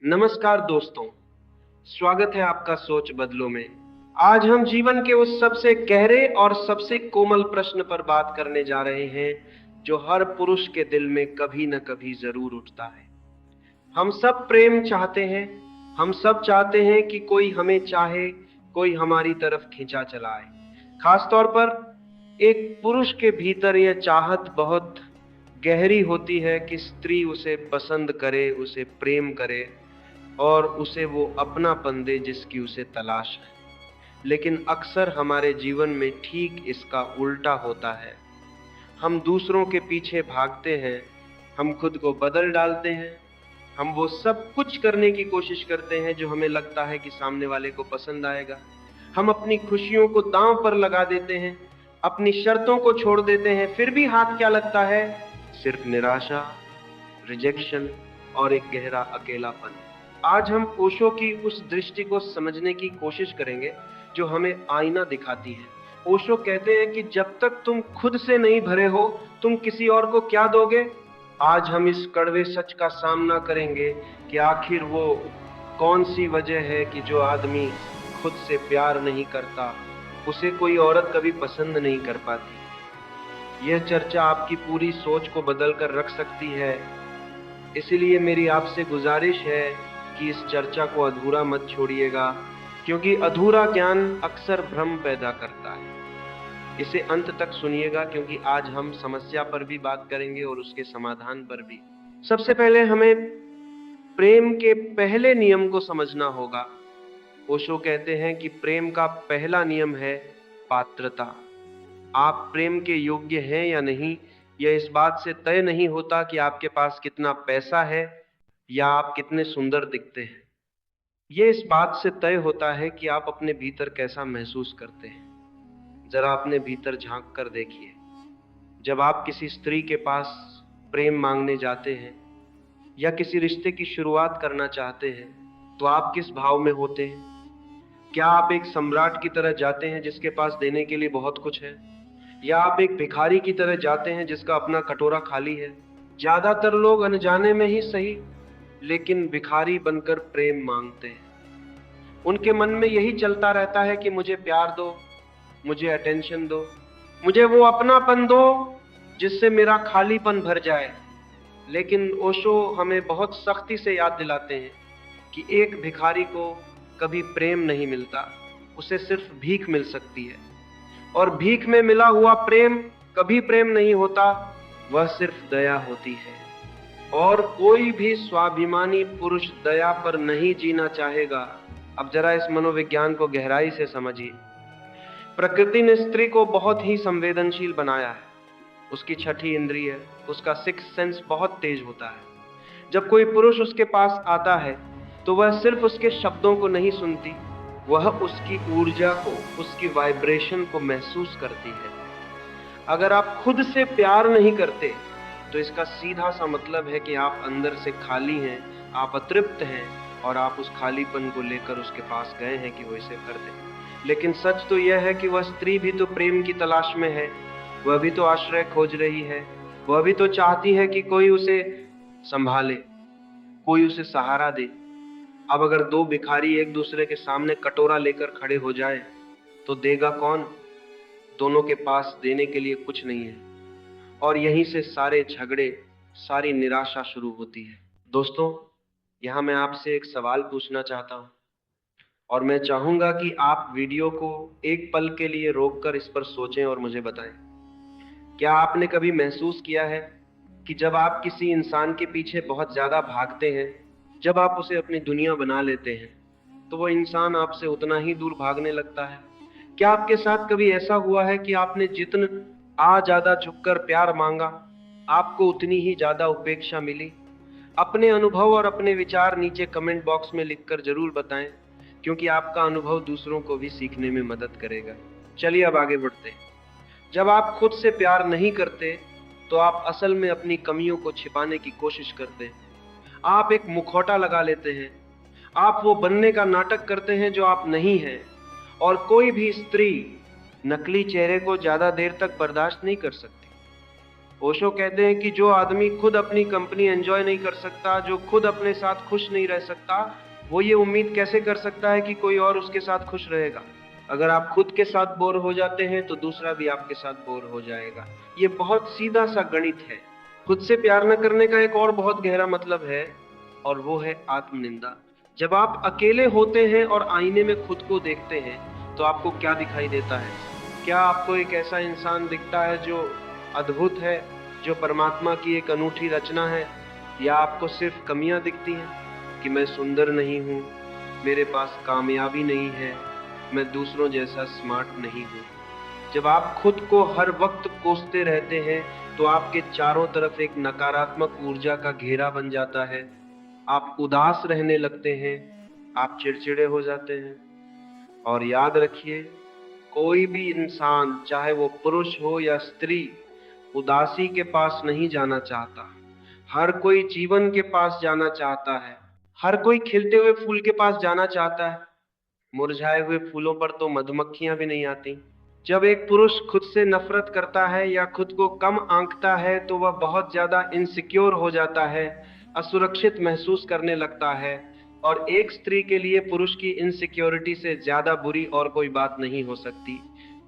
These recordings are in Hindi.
नमस्कार दोस्तों, स्वागत है आपका सोच बदलो में। आज हम जीवन के उस सबसे गहरे और सबसे कोमल प्रश्न पर बात करने जा रहे हैं जो हर पुरुष के दिल में कभी न कभी जरूर उठता है। हम सब प्रेम चाहते हैं, हम सब चाहते हैं कि कोई हमें चाहे, कोई हमारी तरफ खींचा चला आए। खास तौर पर एक पुरुष के भीतर यह चाहत बहुत गहरी होती है कि स्त्री उसे पसंद करे, उसे प्रेम करे और उसे वो अपनापन दे जिसकी उसे तलाश है। लेकिन अक्सर हमारे जीवन में ठीक इसका उल्टा होता है। हम दूसरों के पीछे भागते हैं, हम खुद को बदल डालते हैं, हम वो सब कुछ करने की कोशिश करते हैं जो हमें लगता है कि सामने वाले को पसंद आएगा। हम अपनी खुशियों को दांव पर लगा देते हैं, अपनी शर्तों को छोड़ देते हैं, फिर भी हाथ क्या लगता है? सिर्फ निराशा, रिजेक्शन और एक गहरा अकेलापन। आज हम ओशो की उस दृष्टि को समझने की कोशिश करेंगे जो हमें आईना दिखाती है। ओशो कहते हैं कि जब तक तुम खुद से नहीं भरे हो, तुम किसी और को क्या दोगे? आज हम इस कड़वे सच का सामना करेंगे कि आखिर वो कौन सी वजह है कि जो आदमी खुद से प्यार नहीं करता, उसे कोई औरत कभी पसंद नहीं कर पाती। यह चर्चा आपकी पूरी सोच को बदल कर रख सकती है। इसलिए मेरी आपसे गुजारिश है कि इस चर्चा को अधूरा मत छोड़िएगा, क्योंकि अधूरा ज्ञान अक्सर भ्रम पैदा करता है। इसे अंत तक सुनिएगा, क्योंकि आज हम समस्या पर भी बात करेंगे और उसके समाधान पर भी। सबसे पहले हमें प्रेम के पहले नियम को समझना होगा। ओशो कहते हैं कि प्रेम का पहला नियम है पात्रता। आप प्रेम के योग्य हैं या नहीं, यह इस बात से तय नहीं होता कि आपके पास कितना पैसा है या आप कितने सुंदर दिखते हैं। यह इस बात से तय होता है कि आप अपने भीतर कैसा महसूस करते हैं। जरा अपने भीतर झांक कर देखिए। जब आप किसी स्त्री के पास प्रेम मांगने जाते हैं या किसी रिश्ते की शुरुआत करना चाहते हैं, तो आप किस भाव में होते हैं? क्या आप एक सम्राट की तरह जाते हैं जिसके पास देने के लिए बहुत कुछ है, या आप एक भिखारी की तरह जाते हैं जिसका अपना कटोरा खाली है? ज्यादातर लोग अनजाने में ही सही, लेकिन भिखारी बनकर प्रेम मांगते हैं। उनके मन में यही चलता रहता है कि मुझे प्यार दो, मुझे अटेंशन दो, मुझे वो अपनापन दो जिससे मेरा खालीपन भर जाए। लेकिन ओशो हमें बहुत सख्ती से याद दिलाते हैं कि एक भिखारी को कभी प्रेम नहीं मिलता, उसे सिर्फ भीख मिल सकती है। और भीख में मिला हुआ प्रेम कभी प्रेम नहीं होता, वह सिर्फ दया होती है। और कोई भी स्वाभिमानी पुरुष दया पर नहीं जीना चाहेगा। अब जरा इस मनोविज्ञान को गहराई से समझिए। प्रकृति ने स्त्री को बहुत ही संवेदनशील बनाया है। उसकी छठी इंद्रिय, उसका सिक्स सेंस बहुत तेज होता है। जब कोई पुरुष उसके पास आता है तो वह सिर्फ उसके शब्दों को नहीं सुनती, वह उसकी ऊर्जा को, उसकी वाइब्रेशन को महसूस करती है। अगर आप खुद से प्यार नहीं करते तो इसका सीधा सा मतलब है कि आप अंदर से खाली हैं, आप अतृप्त हैं और आप उस खालीपन को लेकर उसके पास गए हैं कि वो इसे कर दे। लेकिन सच तो यह है कि वह स्त्री भी तो प्रेम की तलाश में है, वह भी तो आश्रय खोज रही है, वह भी तो चाहती है कि कोई उसे संभाले, कोई उसे सहारा दे। अब अगर दो भिखारी एक दूसरे के सामने कटोरा लेकर खड़े हो जाए तो देगा कौन? दोनों के पास देने के लिए कुछ नहीं है। और यहीं से सारे झगड़े, सारी निराशा शुरू होती है। दोस्तों, यहाँ मैं आपसे एक सवाल पूछना चाहता हूँ और मैं चाहूंगा कि आप वीडियो को एक पल के लिए रोककर इस पर सोचें और मुझे बताएं। क्या आपने कभी महसूस किया है कि जब आप किसी इंसान के पीछे बहुत ज्यादा भागते हैं, जब आप उसे अपनी दुनिया बना लेते हैं, तो वो इंसान आपसे उतना ही दूर भागने लगता है? क्या आपके साथ कभी ऐसा हुआ है कि आपने जितना ज्यादा झुककर प्यार मांगा, आपको उतनी ही ज्यादा उपेक्षा मिली? अपने अनुभव और अपने विचार नीचे कमेंट बॉक्स में लिखकर जरूर बताएं, क्योंकि आपका अनुभव दूसरों को भी सीखने में मदद करेगा। चलिए अब आगे बढ़ते हैं। जब आप खुद से प्यार नहीं करते तो आप असल में अपनी कमियों को छिपाने की कोशिश करते हैं। आप एक मुखौटा लगा लेते हैं, आप वो बनने का नाटक करते हैं जो आप नहीं हैं। और कोई भी स्त्री नकली चेहरे को ज्यादा देर तक बर्दाश्त नहीं कर सकती। ओशो कहते हैं कि जो आदमी खुद अपनी कंपनी एंजॉय नहीं कर सकता, जो खुद अपने साथ खुश नहीं रह सकता, वो ये उम्मीद कैसे कर सकता है कि कोई और उसके साथ खुश रहेगा। अगर आप खुद के साथ बोर हो जाते हैं तो दूसरा भी आपके साथ बोर हो जाएगा। ये बहुत सीधा सा गणित है। खुद से प्यार न करने का एक और बहुत गहरा मतलब है, और वो है आत्मनिंदा। जब आप अकेले होते हैं और आईने में खुद को देखते हैं तो आपको क्या दिखाई देता है? क्या आपको एक ऐसा इंसान दिखता है जो अद्भुत है, जो परमात्मा की एक अनूठी रचना है, या आपको सिर्फ कमियां दिखती हैं कि मैं सुंदर नहीं हूँ, मेरे पास कामयाबी नहीं है, मैं दूसरों जैसा स्मार्ट नहीं हूँ? जब आप खुद को हर वक्त कोसते रहते हैं तो आपके चारों तरफ एक नकारात्मक ऊर्जा का घेरा बन जाता है। आप उदास रहने लगते हैं, आप चिड़चिड़े हो जाते हैं। और याद रखिए, कोई भी इंसान, चाहे वो पुरुष हो या स्त्री, उदासी के पास नहीं जाना चाहता। हर कोई जीवन के पास जाना चाहता है। हर कोई खिलते हुए फूल के पास जाना चाहता है। मुरझाए हुए फूलों पर तो मधुमक्खियां भी नहीं आती। जब एक पुरुष खुद से नफरत करता है या खुद को कम आंकता है तो वह बहुत ज्यादा इनसिक्योर हो जाता है, असुरक्षित महसूस करने लगता है। और एक स्त्री के लिए पुरुष की इनसिक्योरिटी से ज्यादा बुरी और कोई बात नहीं हो सकती।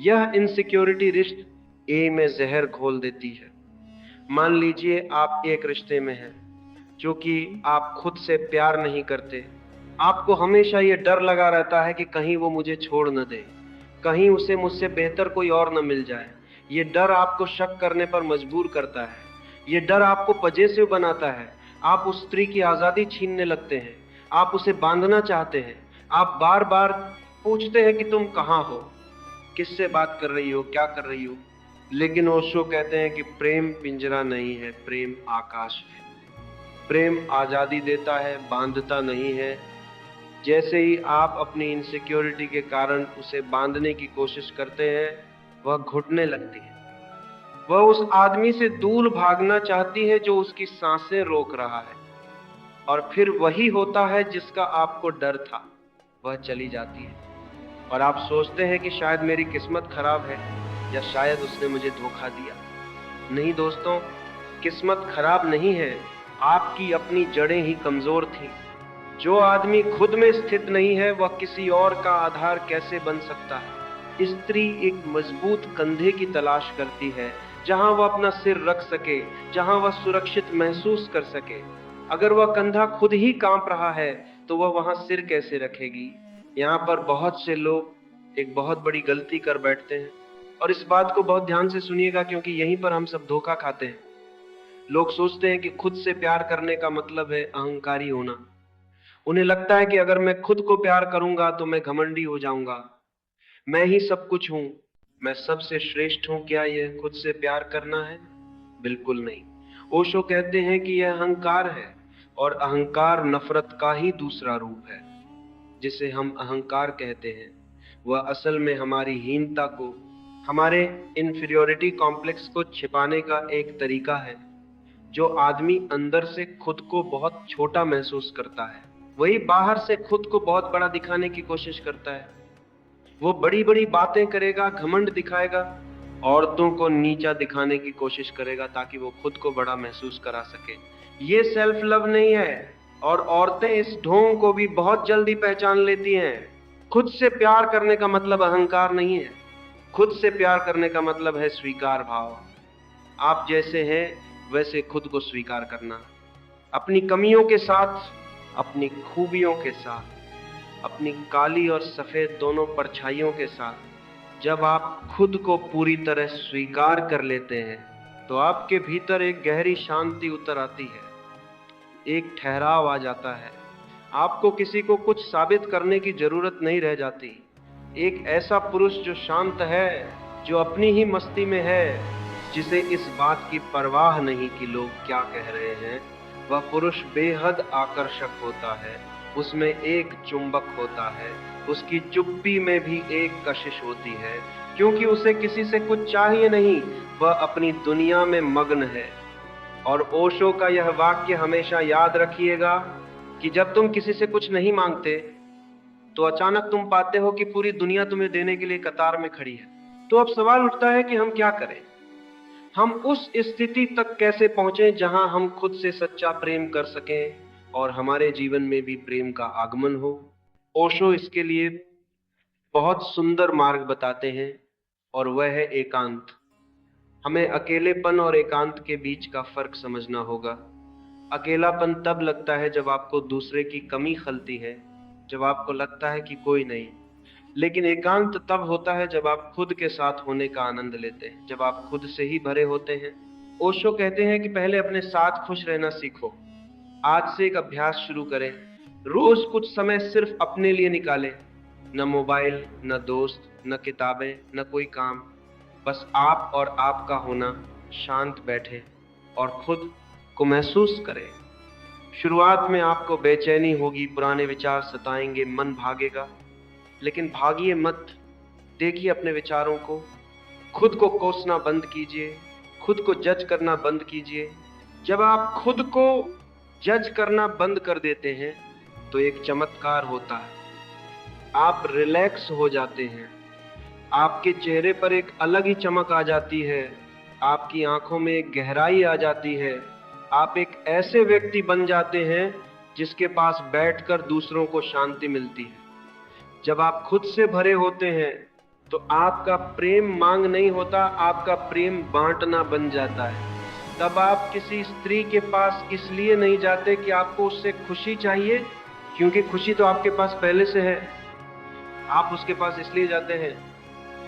यह इनसिक्योरिटी रिश्ते ए में जहर घोल देती है। मान लीजिए आप एक रिश्ते में हैं, जो कि आप खुद से प्यार नहीं करते। आपको हमेशा ये डर लगा रहता है कि कहीं वो मुझे छोड़ न दे, कहीं उसे मुझसे बेहतर कोई और न मिल जाए। ये डर आपको शक करने पर मजबूर करता है। ये डर आपको पजेसिव बनाता है। आप उस स्त्री की आजादी छीनने लगते हैं। आप उसे बांधना चाहते हैं। आप बार बार पूछते हैं कि तुम कहाँ हो, किससे बात कर रही हो, क्या कर रही हो। लेकिन ओशो कहते हैं कि प्रेम पिंजरा नहीं है, प्रेम आकाश है। प्रेम आजादी देता है, बांधता नहीं है। जैसे ही आप अपनी इनसिक्योरिटी के कारण उसे बांधने की कोशिश करते हैं, वह घुटने लगती है। वह उस आदमी से दूर भागना चाहती है जो उसकी सांसें रोक रहा है। और फिर वही होता है जिसका आपको डर था, वह चली जाती है। और आप सोचते हैं कि शायद मेरी किस्मत खराब है, या शायद उसने मुझे धोखा दिया। नहीं दोस्तों, किस्मत खराब नहीं है, आपकी अपनी जड़ें ही कमजोर थी। जो आदमी खुद में स्थित नहीं है, वह किसी और का आधार कैसे बन सकता है? स्त्री एक मजबूत कंधे की तलाश करती है, जहां वह अपना सिर रख सके, जहां वह सुरक्षित महसूस कर सके। अगर वह कंधा खुद ही कांप रहा है तो वह वहां सिर कैसे रखेगी? यहाँ पर बहुत से लोग एक बहुत बड़ी गलती कर बैठते हैं, और इस बात को बहुत ध्यान से सुनिएगा, क्योंकि यहीं पर हम सब धोखा खाते हैं। लोग सोचते हैं कि खुद से प्यार करने का मतलब है अहंकारी होना। उन्हें लगता है कि अगर मैं खुद को प्यार करूंगा तो मैं घमंडी हो जाऊंगा, मैं ही सब कुछ हूं, मैं सबसे श्रेष्ठ हूं। क्या यह खुद से प्यार करना है? बिल्कुल नहीं। ओशो कहते हैं कि यह अहंकार है, और अहंकार नफरत का ही दूसरा रूप है। जिसे हम अहंकार कहते हैं, वह असल में हमारी हीनता को, हमारे इन्फीरियोरिटी कॉम्प्लेक्स को छिपाने का एक तरीका है। जो आदमी अंदर से खुद को बहुत छोटा महसूस करता है, वही बाहर से खुद को बहुत बड़ा दिखाने की कोशिश करता है। वो बड़ी बड़ी बातें करेगा, घमंड दिखाएगा, औरतों को नीचा दिखाने की कोशिश करेगा ताकि वो खुद को बड़ा महसूस करा सके। ये सेल्फ लव नहीं है, और औरतें इस ढोंग को भी बहुत जल्दी पहचान लेती हैं। खुद से प्यार करने का मतलब अहंकार नहीं है। खुद से प्यार करने का मतलब है स्वीकार भाव। आप जैसे हैं वैसे खुद को स्वीकार करना, अपनी कमियों के साथ, अपनी खूबियों के साथ, अपनी काली और सफेद दोनों परछाइयों के साथ। जब आप खुद को पूरी तरह स्वीकार कर लेते हैं तो आपके भीतर एक गहरी शांति उतर आती है, एक ठहराव आ जाता है। आपको किसी को कुछ साबित करने की जरूरत नहीं रह जाती। एक ऐसा पुरुष जो शांत है, जो अपनी ही मस्ती में है, जिसे इस बात की परवाह नहीं कि लोग क्या कह रहे हैं, वह पुरुष बेहद आकर्षक होता है। उसमें एक चुंबक होता है, उसकी चुप्पी में भी एक कशिश होती है, क्योंकि उसे किसी से कुछ चाहिए नहीं, वह अपनी दुनिया में मग्न है। और ओशो का यह वाक्य हमेशा याद रखिएगा कि जब तुम किसी से कुछ नहीं मांगते तो अचानक तुम पाते हो कि पूरी दुनिया तुम्हें देने के लिए कतार में खड़ी है। तो अब सवाल उठता है कि हम क्या करें? हम उस स्थिति तक कैसे पहुंचे जहां हम खुद से सच्चा प्रेम कर सकें और हमारे जीवन में भी प्रेम का आगमन हो। ओशो इसके लिए बहुत सुंदर मार्ग बताते हैं और वह है एकांत। हमें अकेलेपन और एकांत के बीच का फर्क समझना होगा। अकेलापन तब लगता है जब आपको दूसरे की कमी खलती है, जब आपको लगता है कि कोई नहीं। लेकिन एकांत तब होता है जब आप खुद के साथ होने का आनंद लेते हैं, जब आप खुद से ही भरे होते हैं। ओशो कहते हैं कि पहले अपने साथ खुश रहना सीखो। आज से एक अभ्यास शुरू करें। रोज कुछ समय सिर्फ अपने लिए निकालें। न मोबाइल, न दोस्त, न किताबें, न कोई काम। बस आप और आपका होना। शांत बैठे और खुद को महसूस करें। शुरुआत में आपको बेचैनी होगी, पुराने विचार सताएंगे, मन भागेगा। लेकिन भागिए मत। देखिए अपने विचारों को। खुद को कोसना बंद कीजिए। खुद को जज करना बंद कीजिए। जब आप खुद को जज करना बंद कर देते हैं तो एक चमत्कार होता है। आप रिलैक्स हो जाते हैं। आपके चेहरे पर एक अलग ही चमक आ जाती है। आपकी आंखों में एक गहराई आ जाती है। आप एक ऐसे व्यक्ति बन जाते हैं जिसके पास बैठकर दूसरों को शांति मिलती है। जब आप खुद से भरे होते हैं तो आपका प्रेम मांग नहीं होता, आपका प्रेम बांटना बन जाता है। तब आप किसी स्त्री के पास इसलिए नहीं जाते कि आपको उससे खुशी चाहिए, क्योंकि खुशी तो आपके पास पहले से है। आप उसके पास इसलिए जाते हैं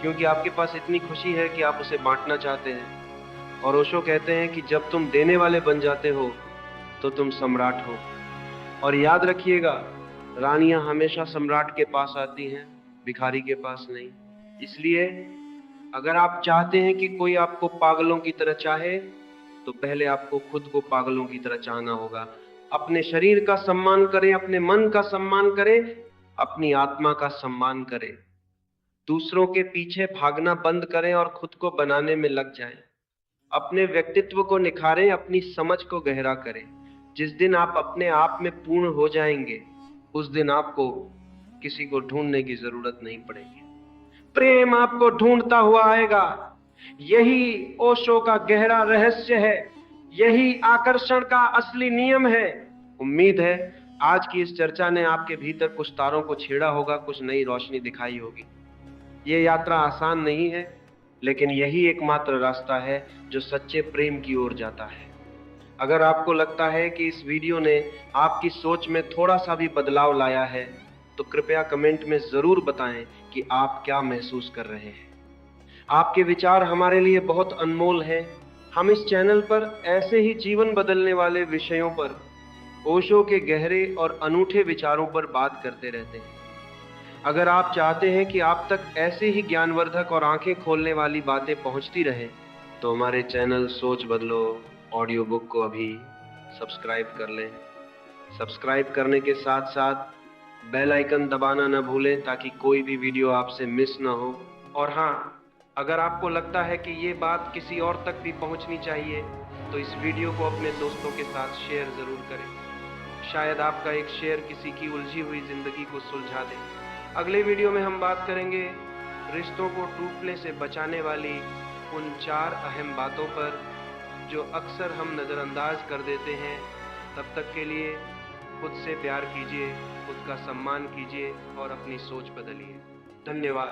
क्योंकि आपके पास इतनी खुशी है कि आप उसे बांटना चाहते हैं। और ओशो कहते हैं कि जब तुम देने वाले बन जाते हो तो तुम सम्राट हो। और याद रखिएगा, रानियां हमेशा सम्राट के पास आती हैं, भिखारी के पास नहीं। इसलिए अगर आप चाहते हैं कि कोई आपको पागलों की तरह चाहे तो पहले आपको खुद को पागलों की तरह चाहना होगा। अपने शरीर का सम्मान करें, अपने मन का सम्मान करें, अपनी आत्मा का सम्मान करें। दूसरों के पीछे भागना बंद करें और खुद को बनाने में लग जाएं। अपने व्यक्तित्व को निखारें, अपनी समझ को गहरा करें। जिस दिन आप अपने आप में पूर्ण हो जाएंगे उस दिन आपको किसी को ढूंढने की जरूरत नहीं पड़ेगी। प्रेम आपको ढूंढता हुआ आएगा। यही ओशो का गहरा रहस्य है। यही आकर्षण का असली नियम है। उम्मीद है आज की इस चर्चा ने आपके भीतर कुछ तारों को छेड़ा होगा, कुछ नई रोशनी दिखाई होगी। ये यात्रा आसान नहीं है, लेकिन यही एकमात्र रास्ता है जो सच्चे प्रेम की ओर जाता है। अगर आपको लगता है कि इस वीडियो ने आपकी सोच में थोड़ा सा भी बदलाव लाया है तो कृपया कमेंट में जरूर बताएं कि आप क्या महसूस कर रहे हैं। आपके विचार हमारे लिए बहुत अनमोल हैं। हम इस चैनल पर ऐसे ही जीवन बदलने वाले विषयों पर, ओशो के गहरे और अनूठे विचारों पर बात करते रहते हैं। अगर आप चाहते हैं कि आप तक ऐसे ही ज्ञानवर्धक और आंखें खोलने वाली बातें पहुंचती रहें तो हमारे चैनल सोच बदलो ऑडियो बुक को अभी सब्सक्राइब कर लें। सब्सक्राइब करने के साथ साथ बेल आइकन दबाना न भूलें ताकि कोई भी वीडियो आपसे मिस ना हो। और हाँ, अगर आपको लगता है कि ये बात किसी और तक भी पहुंचनी चाहिए तो इस वीडियो को अपने दोस्तों के साथ शेयर जरूर करें। शायद आपका एक शेयर किसी की उलझी हुई जिंदगी को सुलझा दे। अगले वीडियो में हम बात करेंगे रिश्तों को टूटने से बचाने वाली उन 4 अहम बातों पर जो अक्सर हम नज़रअंदाज कर देते हैं। तब तक के लिए खुद से प्यार कीजिए, खुद का सम्मान कीजिए और अपनी सोच बदलिए। धन्यवाद।